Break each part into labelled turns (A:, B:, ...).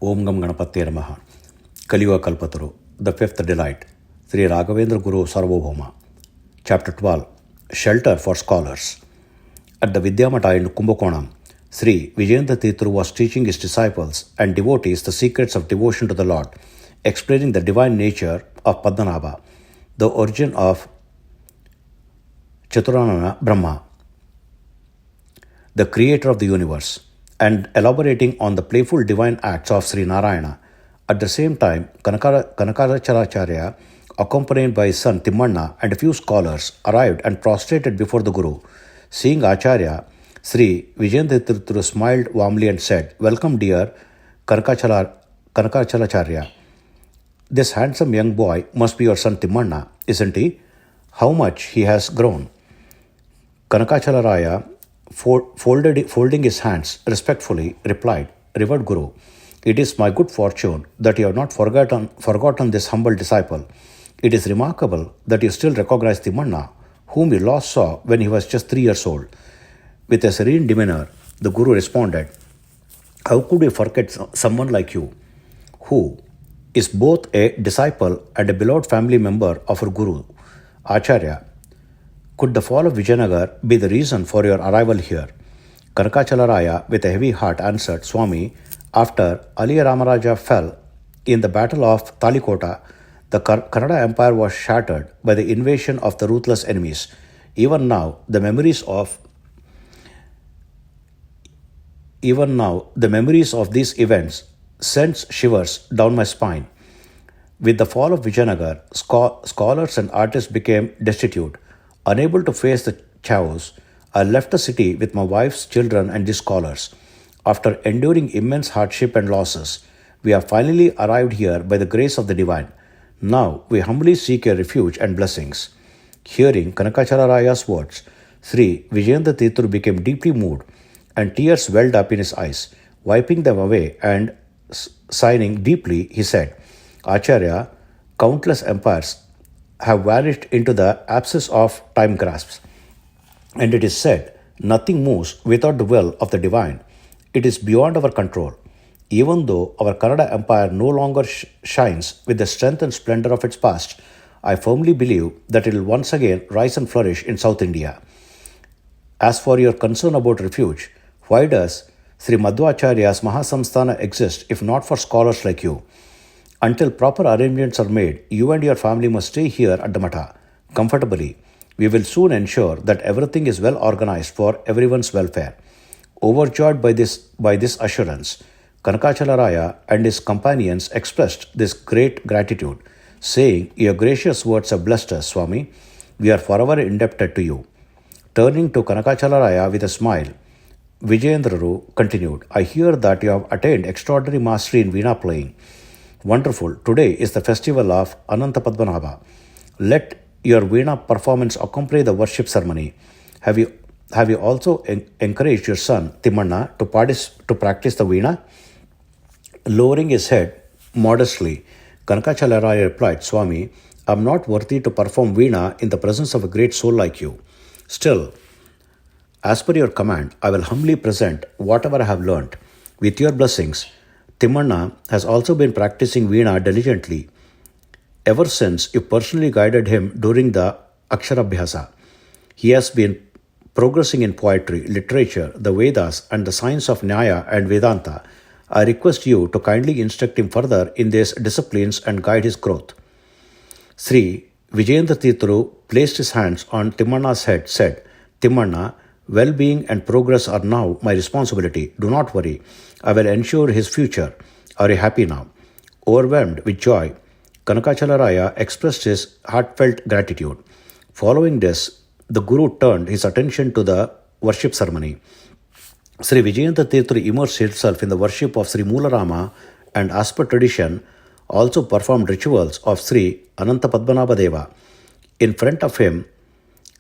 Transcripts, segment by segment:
A: Om Gam Ganapatye Namaha. Kaliyugada Kalpataru, the fifth delight. Shri Raghavendra Gurusarvabhouma. Chapter 12. Shelter for Scholars. At the Vidyamata in Kumbakonam, Shri Vijayendra Tirtharu was teaching his disciples and devotees the secrets of devotion to the Lord, explaining the divine nature of Padmanabha, the origin of Chaturanana Brahma, the creator of the universe, and elaborating on the playful divine acts of Sri Narayana. At the same time, Kanakaracharacharya, accompanied by his son Timmanna and a few scholars, arrived and prostrated before the Guru. Seeing Acharya, Sri Vijayendra Tirtharu smiled warmly and said, "Welcome, dear Kanakaracharacharya. This handsome young boy must be your son Timmanna, isn't he? How much he has grown." Kanakaracharya, folding his hands respectfully, replied, "Revered Guru, it is my good fortune that you have not forgotten this humble disciple. It is remarkable that you still recognize Timmanna, whom you last saw when he was just 3 years old." With a serene demeanor, the Guru responded, "How could we forget someone like you, who is both a disciple and a beloved family member of our Guru, Acharya? Could the fall of Vijayanagar be the reason for your arrival here?" Kanakacharya, with a heavy heart, answered, "Swami, after Ali Ramaraja fell in the battle of Talikota, the Kannada Empire was shattered by the invasion of the ruthless enemies. Even now, the memories of these events sends shivers down my spine. With the fall of Vijayanagar, scholars and artists became destitute. Unable to face the chaos, I left the city with my wife's children and the scholars. After enduring immense hardship and losses, we have finally arrived here by the grace of the Divine. Now we humbly seek your refuge and blessings." Hearing Kanakacharya's words, Sri Vijayendra Tirtharu became deeply moved, and tears welled up in his eyes. Wiping them away and sighing deeply, he said, "Acharya, countless empires have vanished into the abscess of time grasps. And it is said, nothing moves without the will of the divine. It is beyond our control. Even though our Kannada Empire no longer shines with the strength and splendor of its past, I firmly believe that it will once again rise and flourish in South India. As for your concern about refuge, why does Sri Madhvacharya's Mahasamsthana exist if not for scholars like you? Until proper arrangements are made, you and your family must stay here at the Matha, comfortably. We will soon ensure that everything is well organized for everyone's welfare." Overjoyed by this assurance, Kanakacharya and his companions expressed this great gratitude, saying, "Your gracious words have blessed us, Swami. We are forever indebted to you." Turning to Kanakacharya with a smile, Vijayendra continued, "I hear that you have attained extraordinary mastery in veena playing. Wonderful. Today is the festival of Ananta Padmanabha. Let your veena performance accompany the worship ceremony. Have you also encouraged your son Timmanna to practice the veena?" Lowering his head modestly, Kanakacharya replied, "Swami, I am not worthy to perform veena in the presence of a great soul like you. Still, as per your command, I will humbly present whatever I have learnt. With your blessings, Timmanna has also been practicing veena diligently ever since you personally guided him during the Aksharabhyasa. He has been progressing in poetry, literature, the Vedas, and the science of Nyaya and Vedanta. I request you to kindly instruct him further in these disciplines and guide his growth." Sri Vijayendra Tirtharu placed his hands on Timmanna's head, said, "Timmanna, well-being and progress are now my responsibility. Do not worry. I will ensure his future. Are you happy now?" Overwhelmed with joy, Kanakacharya expressed his heartfelt gratitude. Following this, the Guru turned his attention to the worship ceremony. Sri Vijayendra Tirtharu immersed himself in the worship of Sri Moolarama and, as per tradition, also performed rituals of Sri Ananta Padmanabha Deva. In front of him,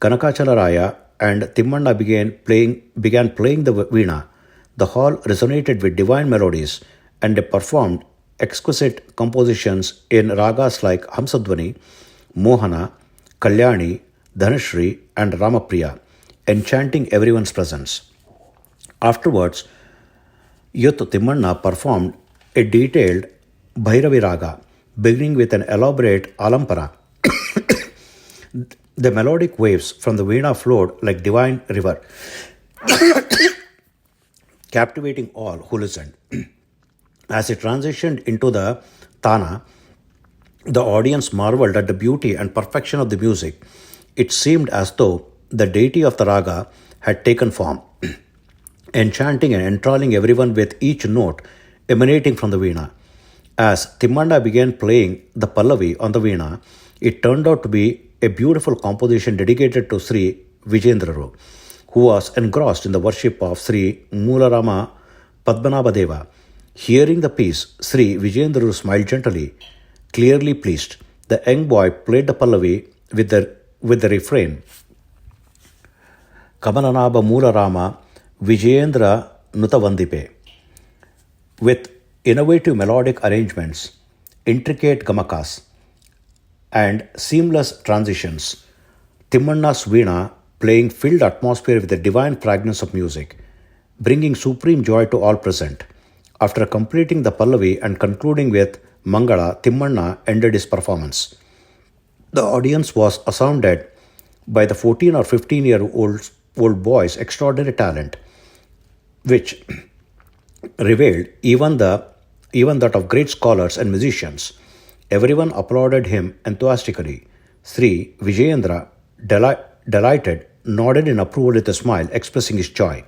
A: Kanakacharya and Timmanna began playing the veena. The hall resonated with divine melodies, and they performed exquisite compositions in ragas like Hamsadvani, Mohana, Kalyani, Dhanashri, and Ramapriya, enchanting everyone's presence. Afterwards, Youth Timmanna performed A detailed Bhairavi Raga, beginning with an elaborate Alampara. The melodic waves from the veena flowed like divine river, captivating all who listened. As it transitioned into the Tana, the audience marveled at the beauty and perfection of the music. It seemed as though the deity of the raga had taken form, enchanting and enthralling everyone with each note emanating from the veena. As Timmanda began playing the Pallavi on the veena, it turned out to be a beautiful composition dedicated to Sri Vijendraru, who was engrossed in the worship of Sri Moolarama Padmanabhadeva. Hearing the piece, Sri Vijendraru smiled gently, clearly pleased. The young boy played the Pallavi with the refrain Kamananaba Moolarama Vijayendra Nutavandipe, with innovative melodic arrangements, intricate gamakas, and seamless transitions. Timmanna's veena playing filled atmosphere with the divine fragrance of music, bringing supreme joy to all present. After completing the Pallavi and concluding with Mangala, Timmanna ended his performance. The audience was astounded by the 14 or 15-year-old boy's extraordinary talent, which revealed even that of great scholars and musicians. Everyone applauded him enthusiastically. Sri Vijayendra, delighted, nodded in approval with a smile, expressing his joy.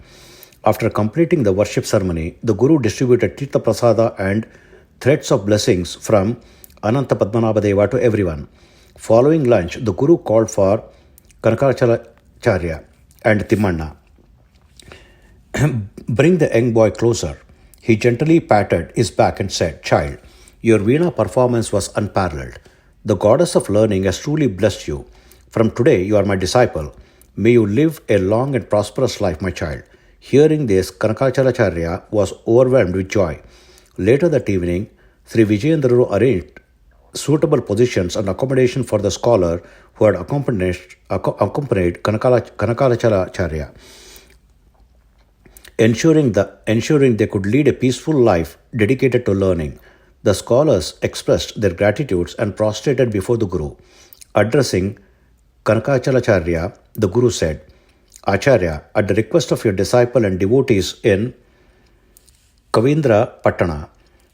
A: After completing the worship ceremony, the Guru distributed Tirtha Prasada and threads of blessings from Ananta Padmanabhadeva to everyone. Following lunch, the Guru called for Kanakalacharya and Timmanna. Bring the young boy closer. He gently patted his back and said, Child, your Veena performance was unparalleled. The goddess of learning has truly blessed you. From today, you are my disciple. May you live a long and prosperous life, my child. Hearing this, Kanakalacharya was overwhelmed with joy. Later that evening, Sri Vijayendraru arranged suitable positions and accommodation for the scholar who had accompanied Kanakalacharya, ensuring they could lead a peaceful life dedicated to learning. The scholars expressed their gratitudes and prostrated before the Guru. Addressing Kanakalacharya, the Guru said, Acharya, at the request of your disciple and devotees in Kavindra Patana,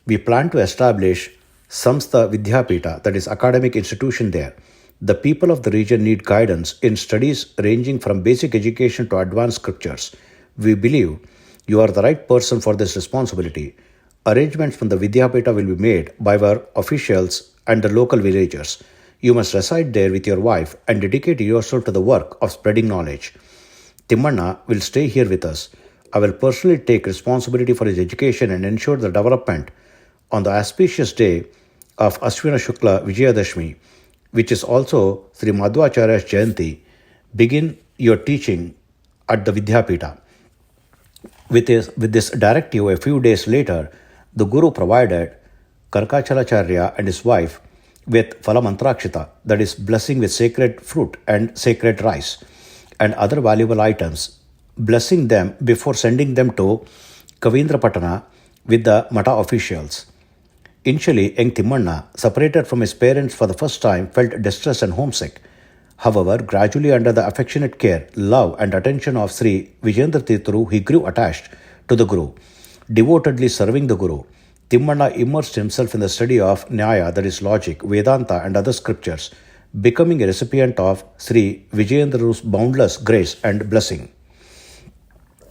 A: we plan to establish Samstha Vidyapita, that is academic institution there. The people of the region need guidance in studies ranging from basic education to advanced scriptures. We believe you are the right person for this responsibility. Arrangements from the Vidyapita will be made by our officials and the local villagers. You must reside there with your wife and dedicate yourself to the work of spreading knowledge. Timmanna will stay here with us. I will personally take responsibility for his education and ensure the development on the auspicious day of Ashwina Shukla Vijayadashmi, which is also Sri Madhvacharya's Jayanti. Begin your teaching at the Vidyapita. With this directive, a few days later, the Guru provided Kanakalacharya and his wife with Phalamantrakshita, that is blessing with sacred fruit and sacred rice, and other valuable items, blessing them before sending them to Kavindrapatana with the Mata officials. Initially, young Timmanna, separated from his parents for the first time, felt distressed and homesick. However, gradually under the affectionate care, love and attention of Sri Vijayendra Tirtharu, he grew attached to the Guru. Devotedly serving the Guru, Timmanna immersed himself in the study of Nyaya, that is logic, Vedanta and other scriptures, becoming a recipient of Sri Vijayendra's boundless grace and blessing.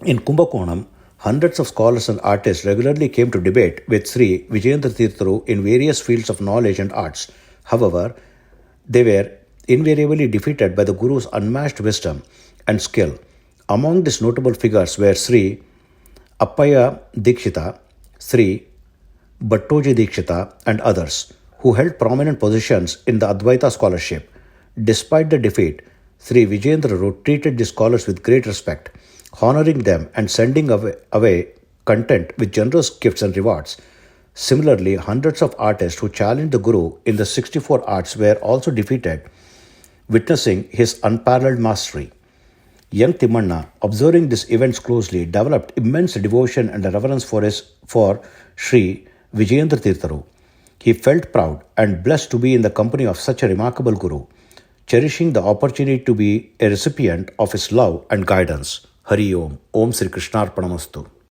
A: In Kumbakonam, hundreds of scholars and artists regularly came to debate with Sri Vijayendra Tirtharu in various fields of knowledge and arts. However, they were invariably defeated by the Guru's unmatched wisdom and skill. Among these notable figures were Sri Appaya Dikshita, Sri Bhattoji Dikshita, and others, who held prominent positions in the Advaita scholarship. Despite the defeat, Sri Vijayendraru treated these scholars with great respect, honoring them and sending away content with generous gifts and rewards. Similarly, hundreds of artists who challenged the Guru in the 64 arts were also defeated, witnessing his unparalleled mastery. Young Timmanna, observing these events closely, developed immense devotion and reverence for Sri Vijayendra Tirtharu. He felt proud and blessed to be in the company of such a remarkable Guru, cherishing the opportunity to be a recipient of his love and guidance. Hari Om. Om Sri Krishnarpanamastu.